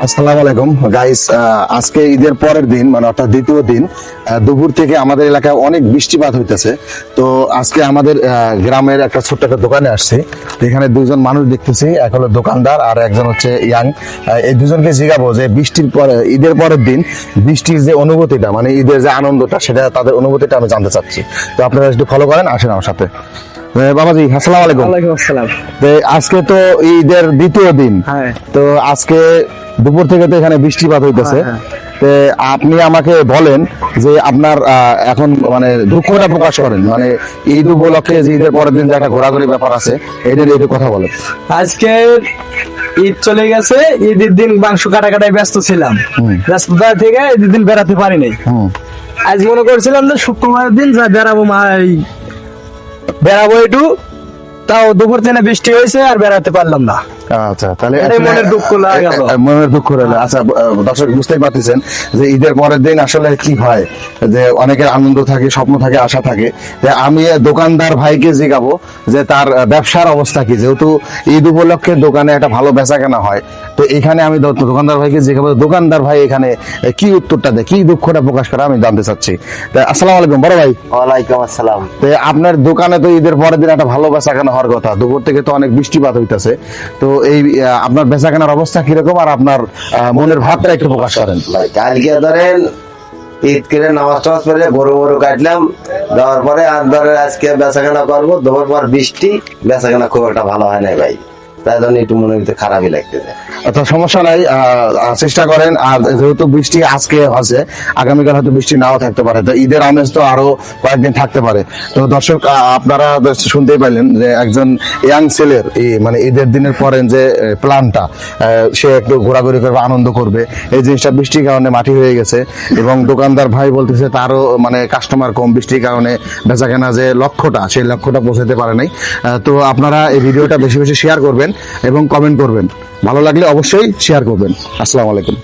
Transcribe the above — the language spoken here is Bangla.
আসসালামু আলাইকুম গাইস, আজকে ঈদের পরের দিন মানে অর্থাৎ দ্বিতীয় দিন দুপুর থেকে আমাদের এলাকায় অনেক বৃষ্টিপাত হইতেছে। তো আজকে আমাদের গ্রামের একটা ছোট্ট একটা দোকানে আসছি। এখানে দুইজন মানুষ দেখতেছি, এক হলো দোকানদার আর একজন হচ্ছে ইয়াং। এই দুজনকে জিজ্ঞাবো যে বৃষ্টির পরে ঈদের পরের দিন বৃষ্টির যে অনুভূতিটা মানে ঈদের যে আনন্দটা সেটা তাদের অনুভূতিটা আমি জানতে চাচ্ছি। তো আপনারা একটু ফলো করেন, আসেন আমার সাথে। বাবাজি আসসালামু আলাইকুম। ওয়ালাইকুম আসসালাম। আজকে তো ঈদের দ্বিতীয় দিন, হ্যাঁ। তো আজকে দুপুর থেকে তো এখানে বৃষ্টিপাত হইতেছে। হ্যাঁ। তো আপনি আমাকে বলেন যে আপনার এখন মানে দুঃখটা প্রকাশ করেন, মানে ঈদ উপলক্ষে যে ঈদের পরের দিন যে একটা ঘোরাঘুরি ব্যাপার আছে এটা নিয়ে একটু কথা বলেন। আজকে ঈদ চলে গেছে, ঈদের দিন মাংস কাটাকাটায় ব্যস্ত ছিলাম। ব্যস্ততা থেকে ঈদের দিন বেড়াতে পারি নাই। আজ মনে করছিলাম যে শুক্রবারের দিন যা বেড়াবো একটু, তাও দুপুর দিনে বৃষ্টি হয়েছে আর বেড়াতে পারলাম না। আচ্ছা, তাহলে এটাই মনের দুঃখ লাগে গেল। মনের দুঃখ রইল। আচ্ছা দর্শক বুঝতেই পারতেছেন যে ঈদের পরের দিন আসলে কি হয়, যে অনেকের আনন্দ থাকে, স্বপ্ন থাকে, আশা থাকে। যে আমি দোকানদার ভাইকে জিজ্ঞাবো যে তার ব্যবসার অবস্থা কি, যেহেতু ঈদ উপলক্ষে দোকানে একটা ভালো বেচা কেনা হয়। তো এখানে আমি দোকানদার ভাইকে জিজ্ঞাবো দোকানদার ভাই এখানে কি উত্তরটা দেয়, কি দুঃখটা প্রকাশ করে আমি জানতে চাচ্ছি। আসসালামু আলাইকুম বড় ভাই। ওয়ালাইকুম আসসালাম। তো আপনার দোকানে তো ঈদের পরের দিন একটা ভালো বেচা কেনা হওয়ার কথা, দুপুর থেকে তো অনেক বৃষ্টিপাত হইতেছে। তো এই আপনার বেচা কেনার অবস্থা কিরকম আর আপনার মনের ভাবটা একটু প্রকাশ করেন। কালকে ধরেন ঈদ করে নামাজ টামাজ পড়ে গরু কাটলাম, দেওয়ার পরে আর ধরেন আজকে বেচাকেনা করবো, দেওয়ার পর বৃষ্টি, বেচাকেনা খুব একটা ভালো হয় নাই ভাই, তাই জন্য একটু মনের ভিতরে খারাপই লাগতেছে। আচ্ছা সমস্যা নাই, চেষ্টা করেন। আর যেহেতু বৃষ্টি আজকে আছে, আগামীকাল হয়তো বৃষ্টি নাও থাকতে পারে, তো ঈদের আমেজ তো আরো কয়েকদিন থাকতে পারে। তো দর্শক আপনারা শুনতেই পাইলেন যে একজন ইয়াং ছেলের মানে ঈদের দিনের পরে যে প্ল্যানটা, সে একটু ঘোরাঘুরি করবে, আনন্দ করবে, এই জিনিসটা বৃষ্টির কারণে মাটি হয়ে গেছে। এবং দোকানদার ভাই বলতেছে তারও মানে কাস্টমার কম, বৃষ্টির কারণে বেচাকেনা যে লক্ষ্যটা সেই লক্ষ্যটা পৌঁছাতে পারে নাই। তো আপনারা এই ভিডিওটা বেশি বেশি শেয়ার করবেন এবং কমেন্ট করবেন, ভালো লাগলে অবশ্যই শেয়ার করবেন। আসসালামু আলাইকুম।